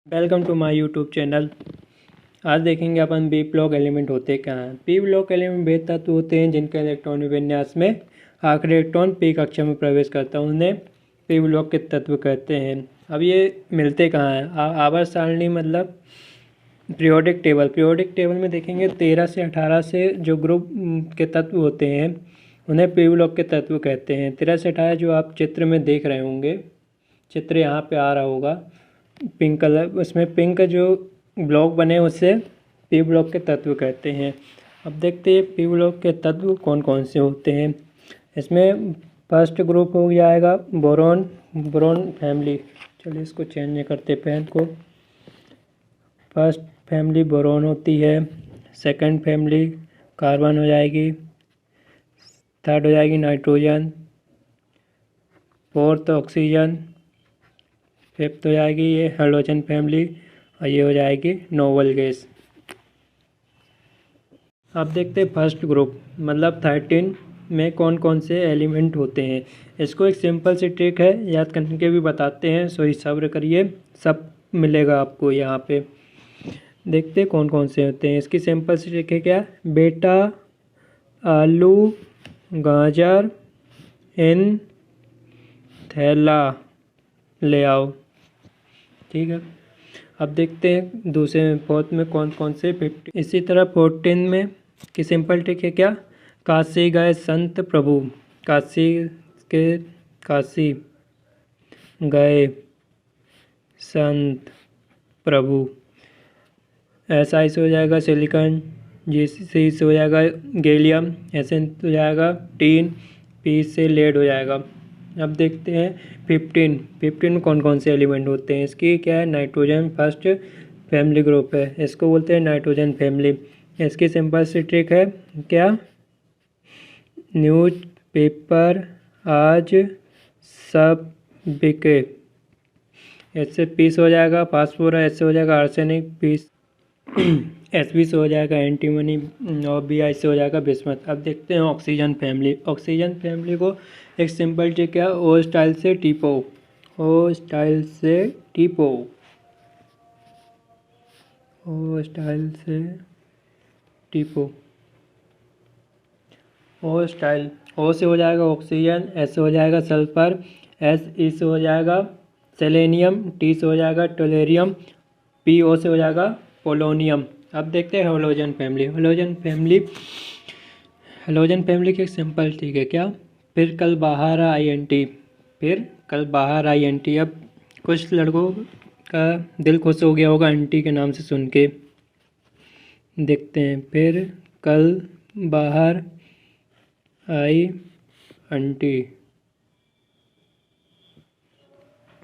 Welcome to my YouTube channel. आज देखेंगे अपन P block element होते क्या हैं। पी ब्लॉक एलिमेंट वे तत्व होते हैं जिनके इलेक्ट्रॉन विन्यास में आखिरी इलेक्ट्रॉन पी कक्षा में प्रवेश करता है, उन्हें पी ब्लॉक के तत्व कहते हैं। अब ये मिलते कहाँ हैं? आवर्त सारणी मतलब पीरियोडिक टेबल में देखेंगे 13 से 18 से जो ग्रुप के तत्व होते हैं उन्हें पी ब्लॉक के तत्व कहते हैं। 13 से 18 जो आप चित्र में देख रहे होंगे, चित्र यहाँ पे आ रहा होगा पिंक कलर, उसमें पिंक जो ब्लॉक बने उससे पी ब्लॉक के तत्व कहते हैं। अब देखते हैं पी ब्लॉक के तत्व कौन कौन से होते हैं। इसमें फर्स्ट ग्रुप हो जाएगा बोरॉन फैमिली। चलिए इसको चेंज करते पेन को। फर्स्ट फैमिली बोरॉन होती है, सेकंड फैमिली कार्बन हो जाएगी, थर्ड हो जाएगी नाइट्रोजन, फोर्थ ऑक्सीजन, फिफ्थ हो जाएगी ये हाइड्रोजन फैमिली और ये हो जाएगी नोबल गैस। अब देखते हैं फर्स्ट ग्रुप मतलब 13 में कौन कौन से एलिमेंट होते हैं। इसको एक सिंपल सी ट्रिक है, याद करने के भी बताते हैं, सो सब्र करिए, सब मिलेगा आपको यहाँ पे। देखते हैं कौन कौन से होते हैं। इसकी सिंपल सी ट्रिक है क्या? बेटा, आलू, गाजर, इन, थैला ले आओ। ठीक है। अब देखते हैं दूसरे में फोर्थ में कौन कौन से 50। इसी तरह 14 में की सिंपल ट्रिक है क्या? काशी गए संत प्रभु, काशी गए संत प्रभु। ऐसा इस हो जाएगा सिलिकॉन, जी से हो जाएगा गैलियम, ऐसे हो जाएगा टीन, पी से लेड हो जाएगा। अब देखते हैं 15 में कौन कौन से एलिमेंट होते हैं। इसकी क्या है? नाइट्रोजन फर्स्ट फैमिली ग्रुप है, इसको बोलते हैं नाइट्रोजन फैमिली। इसकी सिंपल सी ट्रिक है क्या? न्यूज़ पेपर आज सब बिके, ऐसे पीस हो जाएगा फास्फोरस, ऐसे हो जाएगा आर्सेनिक, पीस एस बी से हो जाएगा एंटीमनी और बी आई से हो जाएगा बिस्मथ। अब देखते हैं ऑक्सीजन फैमिली। ऑक्सीजन फैमिली को एक सिंपल ट्रिक है, ओ स्टाइल से टीपो, ओ स्टाइल से टीपो, ओ स्टाइल से टीपो, ओ स्टाइल। ओ से हो जाएगा ऑक्सीजन, एस से हो जाएगा सल्फर, एस ई से हो जाएगा सेलेनियम, टी से हो जाएगा टोलेरियम, पी ओ से हो जाएगा पोलोनियम। अब देखते हैं हेलोजन फैमिली की एक सिंपल ट्रिक है क्या? फिर कल बाहर आई एन टी। अब कुछ लड़कों का दिल खुश हो गया होगा आंटी के नाम से सुन के। देखते हैं फिर कल बाहर आई आंटी।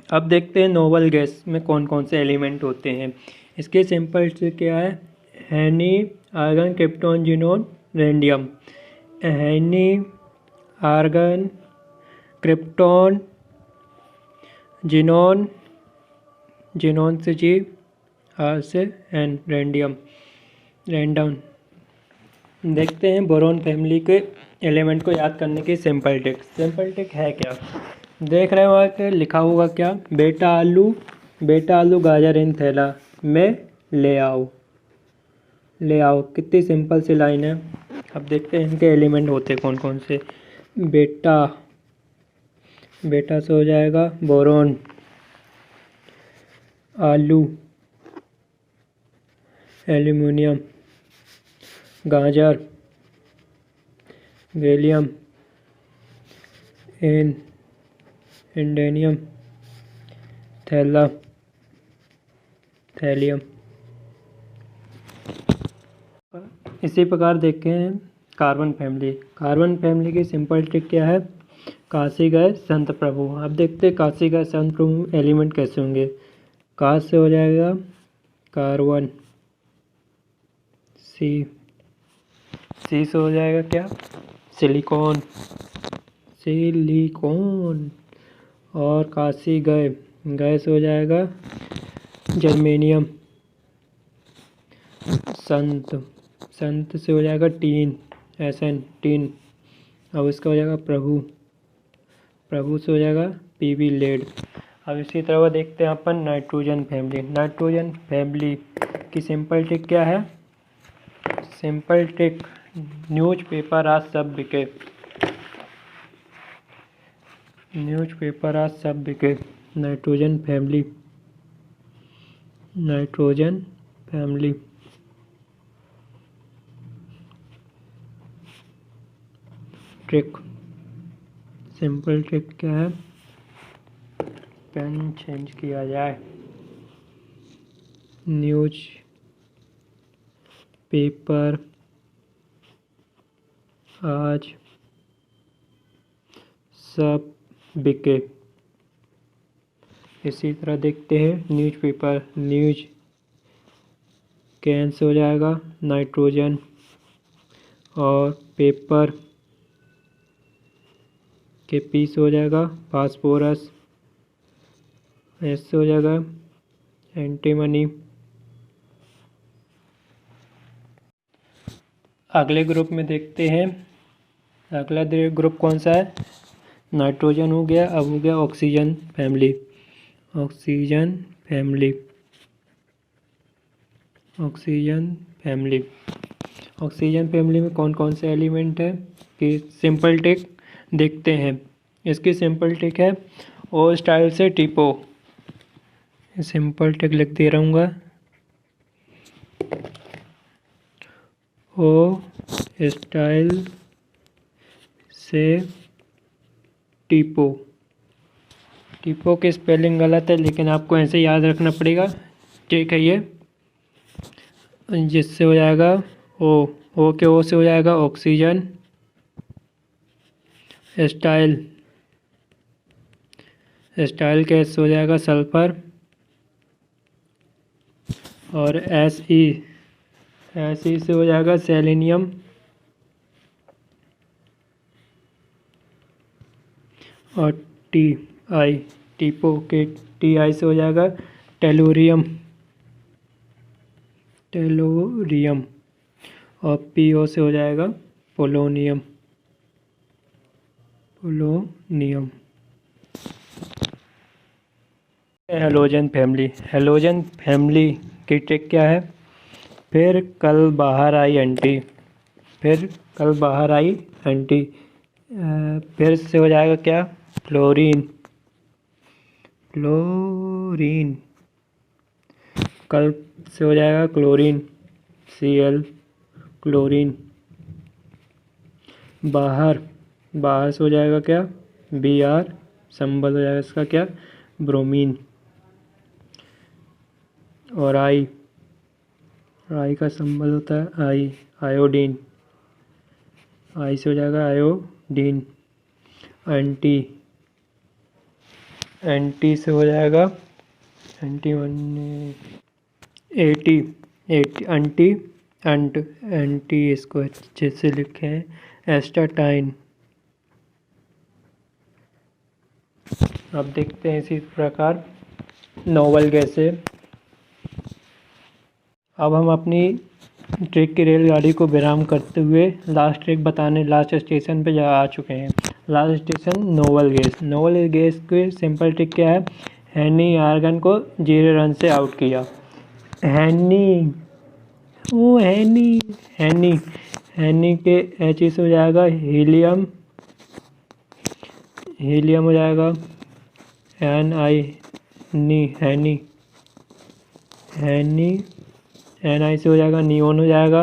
अब देखते हैं नोबल गैस में कौन कौन से एलिमेंट होते हैं। इसके सिंपल ट्रिक क्या है? हैनी, आर्गन, क्रिप्टॉन, जिनोन, रेडियम। हैनी, आर्गन, क्रिप्टॉन, जिनोन से जी, आर से एन, रेडियम। देखते हैं बोरॉन फैमिली के एलिमेंट को याद करने की सिंपल ट्रिक है क्या? देख रहे हो कि लिखा होगा क्या? बेटा आलू गाजर इन थैला में ले आओ। कितनी सिंपल सी लाइन है। अब देखते हैं इनके एलिमेंट होते कौन कौन से। बेटा से हो जाएगा बोरॉन, आलू एल्यूमिनियम, गाजर गैलियम, इंडेनियम, थैलियम। इसी प्रकार देखें कार्बन फैमिली की सिंपल ट्रिक क्या है? काशी गए संत प्रभु। अब देखते हैं काशी गए संत प्रभु एलिमेंट कैसे होंगे। काश से हो जाएगा कार्बन, सी से हो जाएगा क्या? सिलिकॉन, और काशी गए से हो जाएगा जर्मेनियम। संत से हो जाएगा टीन, टीन। अब इसका हो जाएगा प्रभु से हो जाएगा पीबी लेड। अब इसी तरह देखते हैं अपन नाइट्रोजन फैमिली। नाइट्रोजन फैमिली की सिंपल ट्रिक क्या है? सिंपल ट्रिक, न्यूज़पेपर आज सब बिके, न्यूज़पेपर आज सब बिके। Nitrogen family, nitrogen family. Trick, simple trick क्या है? पेन चेंज किया जाए, न्यूज पेपर आज सब बिके। इसी तरह देखते हैं न्यूज़पेपर, न्यूज कैंस हो जाएगा नाइट्रोजन, और पेपर के पीस हो जाएगा फास्फोरस, ऐसे हो जाएगा एंटीमनी। अगले ग्रुप में देखते हैं, अगला ग्रुप कौन सा है? नाइट्रोजन हो गया, अब हो गया oxygen family. Oxygen family, oxygen family. Oxygen family में कौन कौन से एलिमेंट है कि सिंपल ट्रिक देखते हैं। इसकी सिंपल ट्रिक है ओ स्टाइल से टीपो। सिंपल ट्रिक लिख दे रहूँगा, ओ स्टाइल से टीपो। टीपो की स्पेलिंग गलत है, लेकिन आपको ऐसे याद रखना पड़ेगा। ठीक है, ये जिससे हो जाएगा ओ के ओ से हो जाएगा ऑक्सीजन, स्टाइल, स्टाइल के एस हो जाएगा सल्फर, और एस ई से हो जाएगा सेलेनियम, और टी आई, टीपो के टी आई से हो जाएगा टेलुरियम, टेलोरियम, और पी ओ से हो जाएगा polonium, polonium. Halogen family, halogen family की ट्रिक क्या है? फिर कल बाहर आई आंटी, फिर कल बाहर आई आंटी, फिर से हो जाएगा क्या? क्लोरीन, क्लोरीन, कल से हो जाएगा क्लोरीन, Cl, क्लोरीन। बाहर, बाहर से हो जाएगा क्या? Br, संबल हो जाएगा इसका क्या? ब्रोमीन। और आई, आई का संबल होता है आई, आयोडीन, आई से हो जाएगा आयोडीन। एंटी, एंटी से हो जाएगा एंटी एटी, एंटी, एंटी इसको अच्छे से लिखे हैं एस्टाटाइन। अब देखते हैं इसी प्रकार नोबल गैसें। अब हम अपनी ट्रिक की रेलगाड़ी को विराम करते हुए लास्ट ट्रिक बताने लास्ट स्टेशन पे आ चुके हैं। Last station noble gas. Noble gas की सिंपल ट्रिक क्या है? हैनी आर्गन को 0 रन से आउट किया। हैनी, ओ हैनी, हैनी, हैनी के एच से हो जाएगा हीलियम, हीलियम हो जाएगा NI, नी, हैनी, हैनी, NI से हो जाएगा नियोन हो जाएगा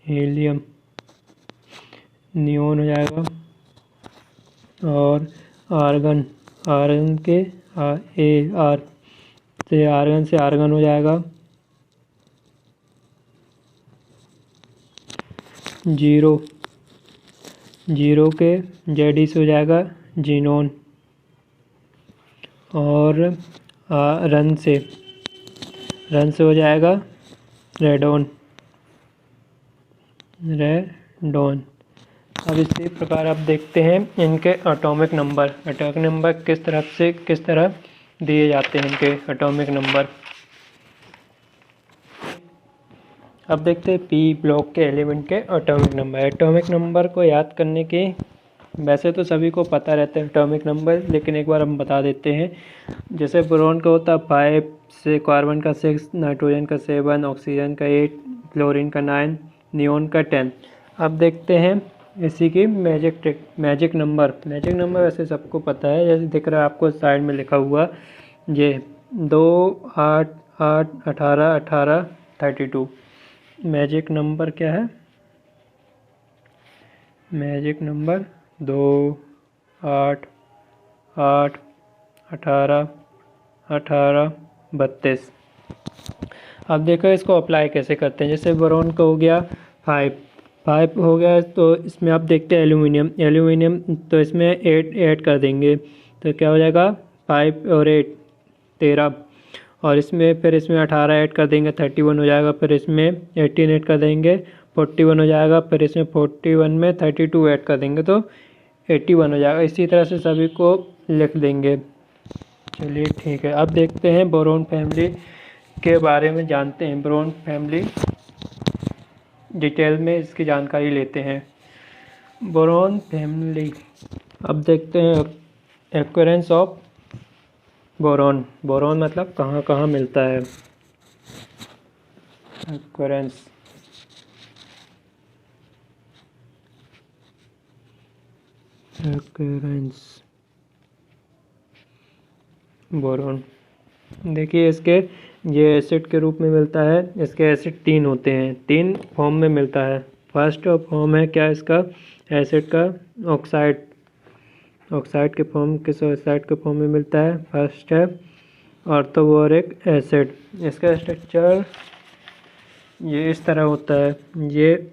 हीलियम, नियोन हो जाएगा। और आर्गन, आर्गन के AR से आर्गन से आर्गन हो जाएगा 0, 0 के ZE से हो जाएगा जीनोन। और रन से हो जाएगा रेडोन, रेडोन। अब इसी प्रकार आप देखते हैं इनके एटॉमिक नंबर, एटॉमिक नंबर किस तरह दिए जाते हैं इनके एटॉमिक नंबर। अब देखते हैं पी ब्लॉक के एलिमेंट के एटॉमिक नंबर। एटॉमिक नंबर को याद करने की वैसे तो सभी को पता रहता है एटॉमिक नंबर, लेकिन एक बार हम बता देते हैं। जैसे बोरॉन का होता है 5, से कार्बन का 6, नाइट्रोजन का 7, ऑक्सीजन का 8, क्लोरीन का 9, नियोन का 10। अब देखते हैं इसी की मैजिक नंबर वैसे सबको पता है, जैसे दिख रहा है आपको साइड में लिखा हुआ ये 2, 8, 8, 18, 18, 32। मैजिक नंबर क्या है? Magic number 2, 8, 8, 18, 18, 32। अब देखो इसको अप्लाई कैसे करते हैं। जैसे बोरॉन का हो गया 5 हो गया, तो इसमें आप देखते हैं एल्यूमिनियम, तो इसमें 8 ऐड कर देंगे तो क्या हो जाएगा 5 और 8 13। और इसमें फिर इसमें 18 ऐड कर देंगे 31 हो जाएगा। फिर इसमें 18 ऐड कर देंगे 41 हो जाएगा। फिर इसमें 41 में 32 ऐड कर देंगे तो 81 हो जाएगा। इसी तरह से सभी को लिख देंगे। चलिए ठीक है, अब देखते हैं बोरॉन फैमिली के बारे में जानते हैं। बोरॉन फैमिली डिटेल में इसकी जानकारी लेते हैं। बोरॉन फैमिली, अब देखते हैं एक्वेरेंस ऑफ बोरॉन। बोरॉन मतलब कहाँ कहाँ मिलता है। एक्वेरेंस बोरॉन, देखिए इसके ये एसिड के रूप में मिलता है। इसके एसिड 3 होते हैं, 3 फॉर्म में मिलता है। फर्स्ट फॉर्म है क्या इसका एसिड का? ऑक्साइड के फॉर्म, किस ऑक्साइड के फॉर्म में मिलता है? फर्स्ट है ऑर्थोबोरिक एसिड। इसका स्ट्रक्चर ये इस तरह होता है। ये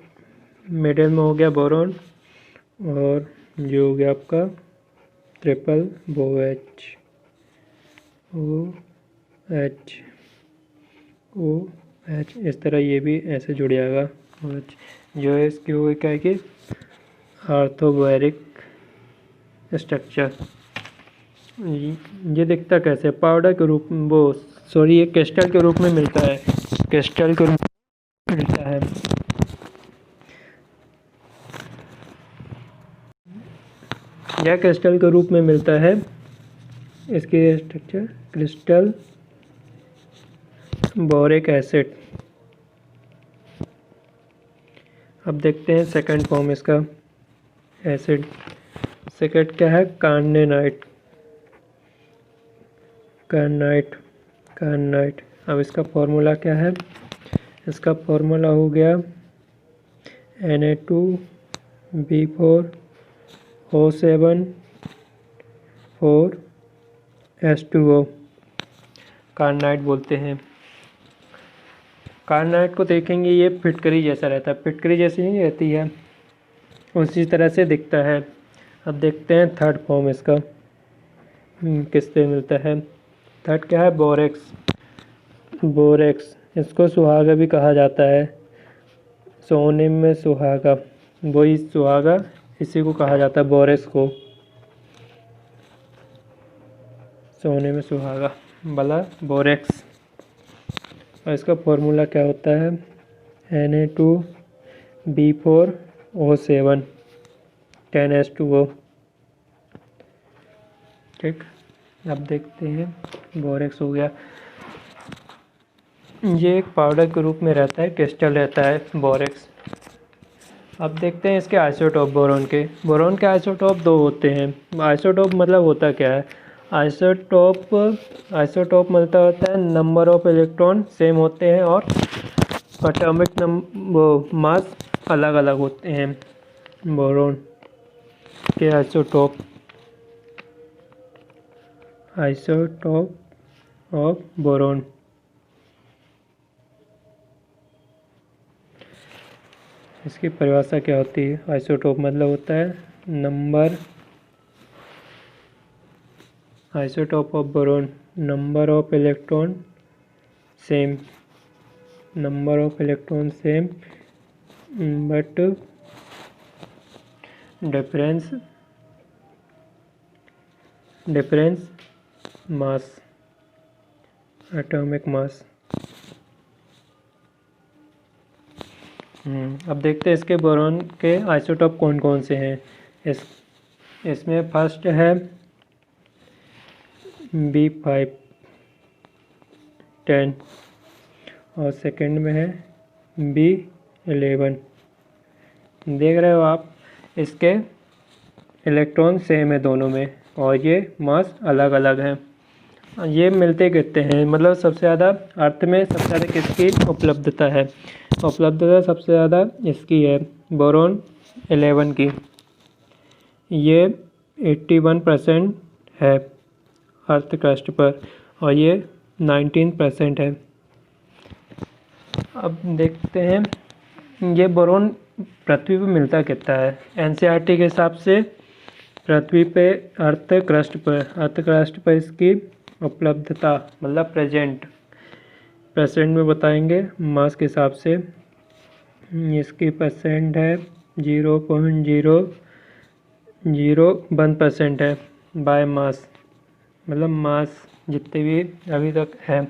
मिडिल में हो गया बोरॉन, और ये हो गया आपका ट्रिपल OH, इस तरह ये भी ऐसे जुड़ जाएगा। जो है इसकी हो क्या है कि ऑर्थोबोरिक स्ट्रक्चर। ये दिखता कैसे? पाउडर के रूप में, ये क्रिस्टल के रूप में मिलता है। क्रिस्टल के रूप में मिलता है। यह क्रिस्टल के रूप में मिलता है। इसकी स्ट्रक्चर क्रिस्टल बोरिक एसिड। अब देखते हैं सेकंड फॉर्म इसका एसिड। सेकंड क्या है? कार्नाइट। अब इसका फॉर्मूला क्या है? इसका फॉर्मूला हो गया Na2B4O7 4H2O। कार्नाइट बोलते हैं। कार्नाइट को देखेंगे ये फिटकरी जैसा रहता है। फिटकरी जैसी नहीं रहती है, उसी तरह से दिखता है। अब देखते हैं थर्ड फॉर्म इसका किससे मिलता है। थर्ड क्या है? बोरेक्स। इसको सुहागा भी कहा जाता है। सोने में सुहागा, वही सुहागा, इसी को कहा जाता है बोरेक्स को। सोने में सुहागा वाला बोरेक्स। और इसका फॉर्मूला क्या होता है? Na2B4O7 10H2O। ठीक, अब देखते हैं बोरेक्स हो गया। ये एक पाउडर के रूप में रहता है, क्रिस्टल रहता है बोरेक्स। अब देखते हैं इसके आइसोटोप बोरॉन के आइसोटोप 2 होते हैं। आइसोटोप मतलब होता क्या है? आइसोटोप मतलब होता है नंबर ऑफ इलेक्ट्रॉन सेम होते हैं और एटॉमिक मास अलग अलग होते हैं। बोरॉन के आइसोटोप ऑफ बोरॉन। इसकी परिभाषा क्या होती है? आइसोटोप मतलब होता है isotope of boron, number of electron same, but difference mass, atomic mass. अब देखते हैं इसके बोरॉन के आइसोटोप कौन कौन से हैं। इसमें फर्स्ट है B510 और सेकंड में है B11। देख रहे हो आप, इसके इलेक्ट्रॉन सेम है दोनों में और ये मास अलग अलग हैं। ये मिलते कितने हैं, मतलब सबसे ज़्यादा अर्थ में सबसे ज़्यादा किसकी उपलब्धता है? उपलब्धता सबसे ज़्यादा इसकी है, बोरॉन 11 की। ये 81% है अर्थ क्रस्ट पर और ये 19% है। अब देखते हैं ये बोरॉन पृथ्वी पर मिलता कितना है। एनसीईआरटी के हिसाब से पृथ्वी पे अर्थ क्रस्ट पर इसकी उपलब्धता मतलब परसेंट में बताएंगे मास के हिसाब से। इसकी परसेंट है 0.001% है बाय मास, मतलब मास जितने भी अभी तक है।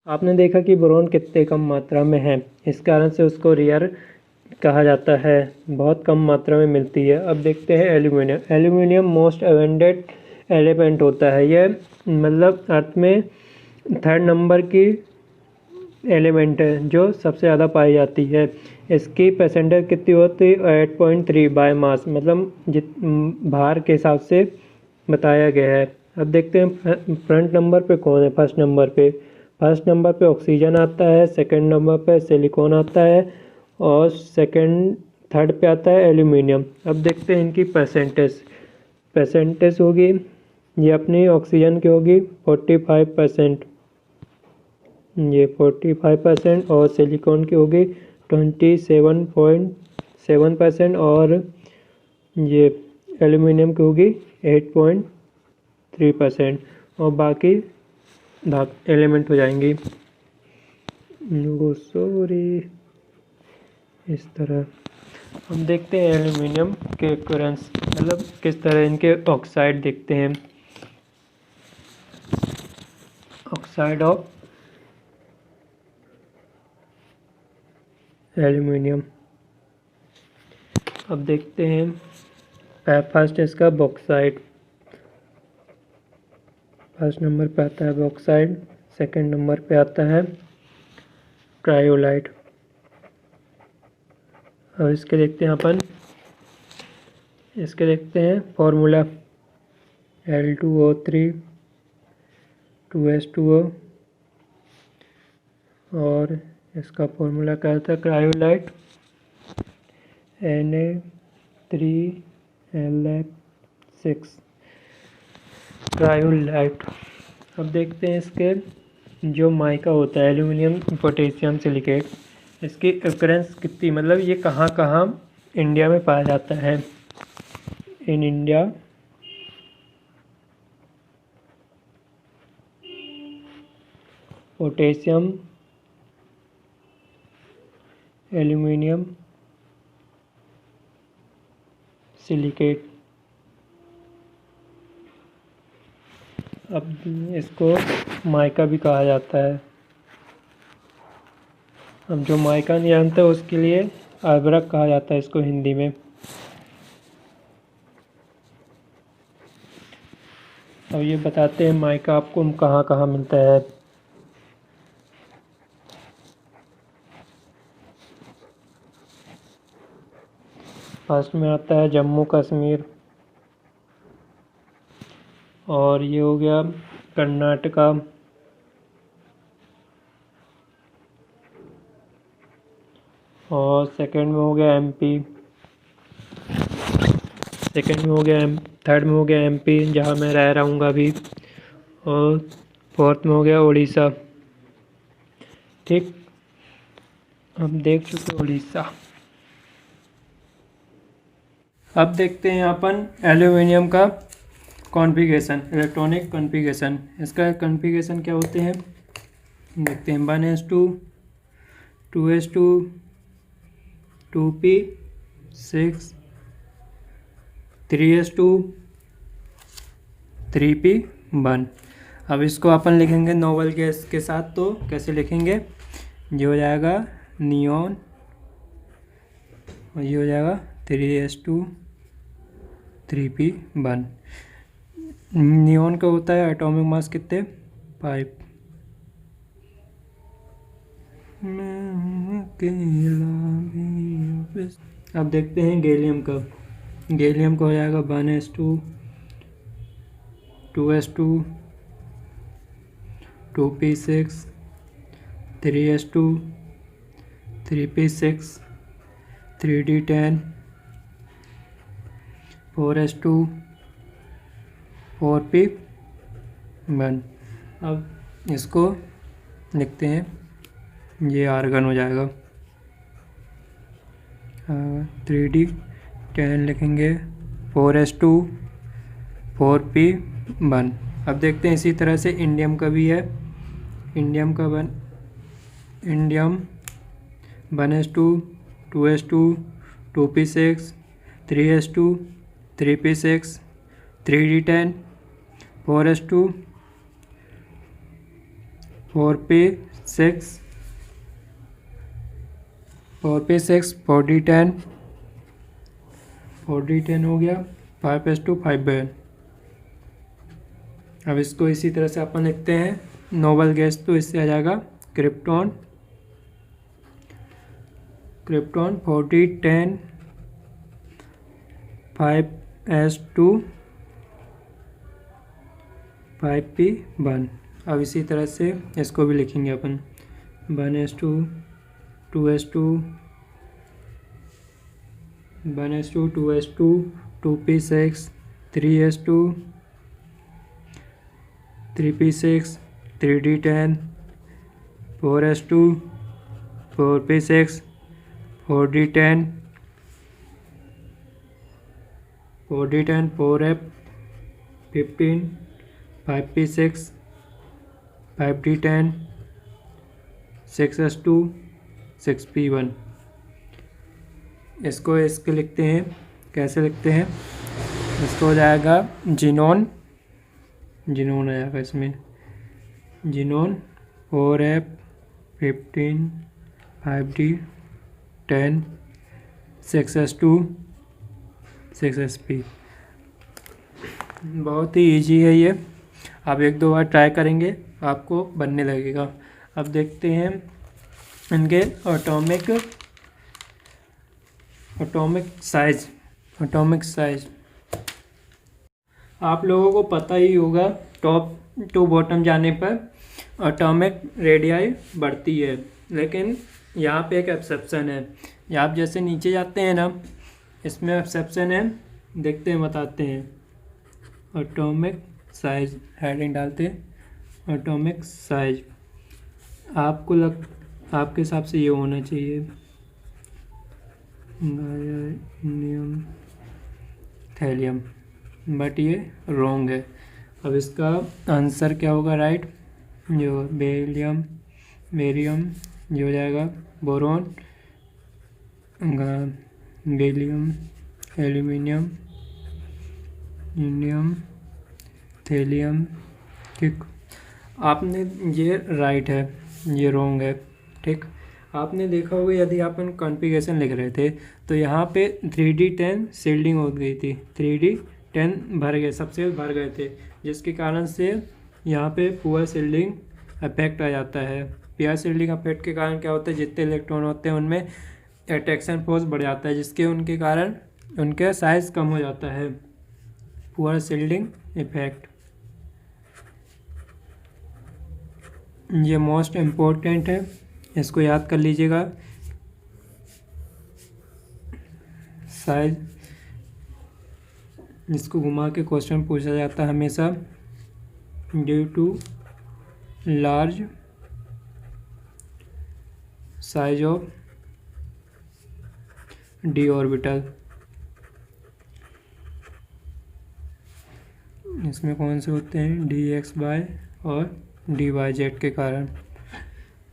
आपने देखा कि बोरॉन कितने कम मात्रा में है, इस कारण से उसको रेयर कहा जाता है, बहुत कम मात्रा में मिलती है। अब देखते हैं एल्यूमिनियम मोस्ट अबंडेंट एलिमेंट होता है। यह मतलब अर्थ में 3rd नंबर की एलिमेंट है जो सबसे ज़्यादा पाई जाती है। इसकी परसेंटेज कितनी होती है? 8.3 बाय मास, मतलब भार के हिसाब से बताया गया है। अब देखते हैं फ्रंट नंबर पे कौन है। फर्स्ट नंबर पे ऑक्सीजन आता है, सेकंड नंबर पे सिलिकॉन आता है और थर्ड पे आता है एल्यूमिनियम। अब देखते हैं इनकी परसेंटेज होगी, ये अपनी ऑक्सीजन की होगी 45%, ये 45% और सिलिकॉन की होगी 27.7% और ये एल्यूमिनियम की होगी 8.3% और बाकी एलिमेंट हो जाएंगी इस तरह। हम देखते हैं एल्यूमिनियम के occurrence, मतलब किस तरह इनके ऑक्साइड देखते हैं। Oxide of aluminium. अब देखते हैं फर्स्ट इसका बॉक्साइड, फर्स्ट नंबर पे आता है बॉक्साइड, सेकंड नंबर पे आता है क्रायोलाइट। अब इसके देखते हैं फॉर्मूला Al2O3 2H2O और इसका फॉर्मूला क्या था क्रायोलाइट Na3LF6 क्रायोलाइट। अब देखते हैं इसके जो माइका होता है एल्यूमिनियम पोटेशियम सिलिकेट, इसकी occurrence कितनी, मतलब ये कहाँ कहाँ इंडिया में पाया जाता है। In India potassium aluminium silicate. अब इसको माइका भी कहा जाता है। अब जो माइका नहीं जानता उसके लिए अभ्रक कहा जाता है इसको हिंदी में। अब ये बताते हैं माइका आपको कहाँ कहाँ मिलता है। फर्स्ट में आता है जम्मू कश्मीर और ये हो गया कर्नाटका, और सेकंड में हो गया एमपी, थर्ड में हो गया एमपी जहाँ मैं रह रहूँगा अभी, और फोर्थ में हो गया उड़ीसा। ठीक, हम देख चुके उड़ीसा। अब देखते हैं अपन एल्यूमिनियम का कॉन्फ़िगरेशन, इलेक्ट्रॉनिक कॉन्फ़िगरेशन। इसका कॉन्फ़िगरेशन क्या होते हैं देखते हैं। 1s2 2s2 2p6 3s2 3p1। अब इसको अपन लिखेंगे नोबल गैस के साथ, तो कैसे लिखेंगे, ये हो जाएगा नियॉन और ये हो जाएगा 3s2 3p1। नियॉन का होता है एटॉमिक मास कितने 5। अब देखते हैं गैलियम का। गैलियम का हो जाएगा 1s2 2s2 2p6 3s2 3p6 3d10 4s2 4p1। अब इसको लिखते हैं, ये आर्गन हो जाएगा। 3d10 लिखेंगे 4s2 4p1। अब देखते हैं इसी तरह से इंडियम का भी है। इंडियम का indium 1s2 2s2 2p6 3s2 3p6 3d10 4s2 4p6 4d10 हो गया 5s2 5n। अब इसको इसी तरह से अपन लिखते हैं नोबल गैस, तो इससे आ जाएगा क्रिप्टॉन 4d10 5s2 5p1। अब इसी तरह से इसको भी लिखेंगे अपन 1s2 2s2 2s2 2p6 3s2 3p6 3d10 4s2 4p6 4d10 4f15 5p6 5d10 6s2 6p1। इसको लिखते हैं, कैसे लिखते हैं, इसको हो जाएगा जिनोन आ जाएगा इसमें xenon 4f15 5d10 6s2 6sp। बहुत ही इजी है ये, आप एक दो बार ट्राई करेंगे आपको बनने लगेगा। अब देखते हैं इनके एटॉमिक साइज। आप लोगों को पता ही होगा टॉप टू बॉटम जाने पर एटॉमिक रेडियाई बढ़ती है, लेकिन यहाँ पे एक एक्सेप्शन है। आप जैसे नीचे जाते हैं ना, इसमें एक्सेप्शन है, देखते हैं बताते हैं। एटॉमिक साइज हेडिंग डालते हैं एटॉमिक साइज। आपके हिसाब से ये होना चाहिए गायनियम थैलियम, बट ये रॉन्ग है। अब इसका आंसर क्या होगा राइट, जो बेरियम ये हो जाएगा boron gallium aluminium indium thallium. ठीक, आपने ये राइट है, ये रॉन्ग है। ठीक, आपने देखा होगा यदि अपन कॉन्फ़िगरेशन लिख रहे थे तो यहाँ पे 3d10 शील्डिंग हो गई थी, 3d10 भर गए, सबसे भर गए थे, जिसके कारण से यहाँ पे पुअर शील्डिंग इफेक्ट आ जाता है। पुअर शील्डिंग इफेक्ट के कारण क्या होता है, जितने इलेक्ट्रॉन होते हैं उनमें अट्रैक्शन फोर्स बढ़ जाता है, जिसके उनके कारण उनका साइज़ कम हो जाता है। पुअर शील्डिंग इफेक्ट ये मोस्ट इम्पोर्टेंट है, इसको याद कर लीजिएगा। साइज, इसको घुमा के क्वेश्चन पूछा जाता है हमेशा। Due to large size of d orbital, इसमें कौन से होते हैं, डी एक्स वाई और डी वाई जेड के कारण।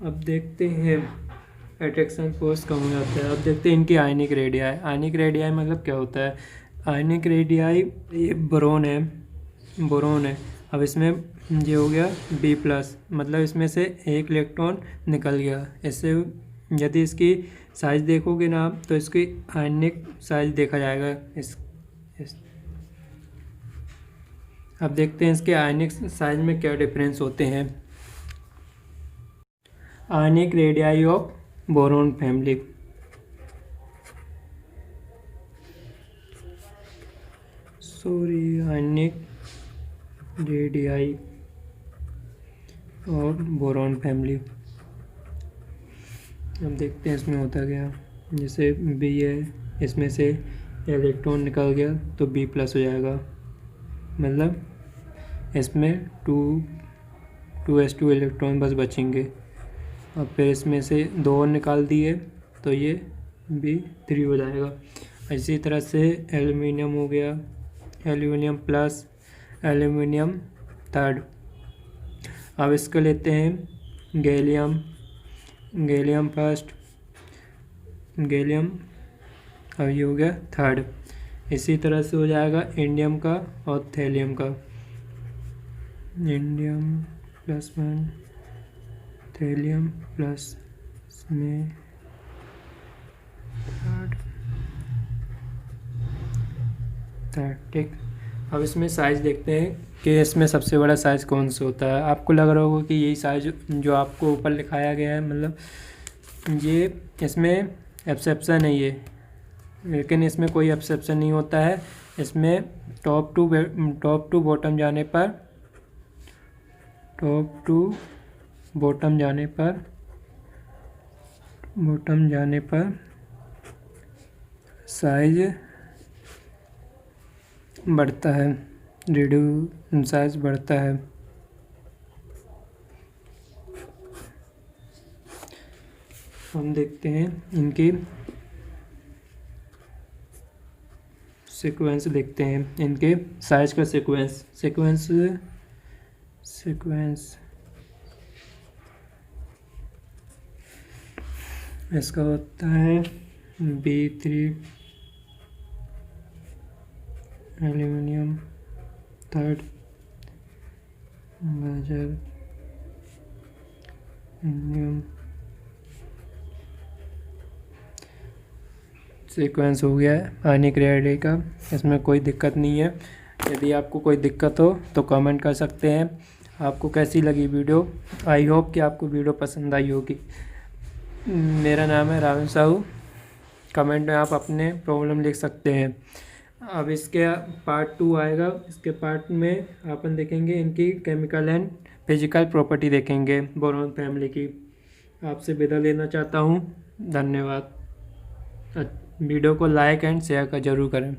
अब देखते हैं अट्रैक्शन फोर्स कम हो जाता है। अब देखते हैं इनकी आयनिक रेडियाई। आयनिक रेडियाई मतलब क्या होता है, आयनिक रेडियाई ये बोरोन है। अब इसमें ये हो गया B+, मतलब इसमें से एक इलेक्ट्रॉन निकल गया। इससे यदि इसकी साइज़ देखोगे ना आप तो इसकी आयनिक साइज़ देखा जाएगा। इस अब देखते हैं इसके आयनिक साइज में क्या डिफरेंस होते हैं। Ionic radii of boron family. Ionic radii और बोरॉन फैमिली। अब देखते हैं इसमें होता क्या। जैसे बी है, इसमें से इलेक्ट्रॉन निकल गया तो बी प्लस हो जाएगा, मतलब इसमें 2s2 इलेक्ट्रॉन बस बचेंगे। और फिर इसमें से 2 और निकाल दिए तो ये B3 हो जाएगा। इसी तरह से एल्युमिनियम हो गया, एल्युमिनियम प्लस, एल्युमिनियम थर्ड। अब इसको लेते हैं गैलियम, गैलियम फर्स्ट, गैलियम, अब ये हो गया थर्ड। इसी तरह से हो जाएगा इंडियम का और थैलियम का, इंडियम +1, थैलियम प्लस में थर्ड। ठीक, अब इसमें साइज़ देखते हैं कि इसमें सबसे बड़ा साइज़ कौन सा होता है। आपको लग रहा होगा कि यही साइज़ जो आपको ऊपर लिखाया गया है, मतलब ये इसमें एक्सेप्शन है ये, लेकिन इसमें कोई एक्सेप्शन नहीं होता है। इसमें टॉप टू बॉटम जाने पर, टॉप टू बॉटम जाने पर साइज बढ़ता है, साइज बढ़ता है। हम देखते हैं इनकी सीक्वेंस, देखते हैं इनके साइज का सीक्वेंस इसका होता है B3 aluminium third, major indium. Sequence हो गया है आयनिक रेडियाई का, इसमें कोई दिक्कत नहीं है। यदि आपको कोई दिक्कत हो तो कमेंट कर सकते हैं। आपको कैसी लगी वीडियो? आई होप कि आपको वीडियो पसंद आई होगी। मेरा नाम है राहुल साहू। कमेंट में आप अपने प्रॉब्लम लिख सकते हैं। अब इसके पार्ट 2 आएगा। इसके पार्ट में अपन देखेंगे इनकी केमिकल एंड फिजिकल प्रॉपर्टी देखेंगे बोरॉन फैमिली की। आपसे विदा लेना चाहता हूँ। धन्यवाद। वीडियो को लाइक एंड शेयर जरूर करें।